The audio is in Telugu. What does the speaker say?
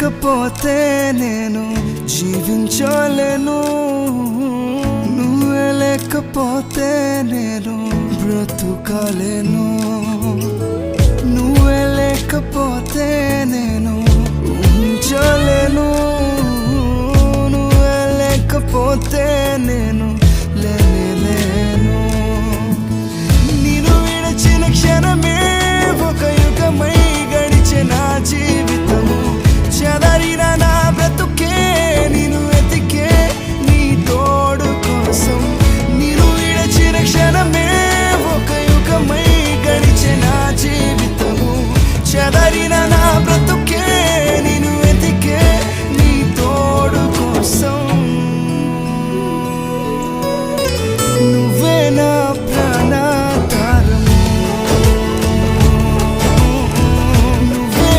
లేకపోతే నేను జీవించలేను, నువ్వే లేకపోతే నేను బ్రతుకలేను, నువ్వే లేకపోతే నేను ఉంచలేను, నువ్వే లేకపోతే నేను లేను. నిన్ను విడిచిన క్షణమే ఒక యుగమై గడిచిన నా జీవితం.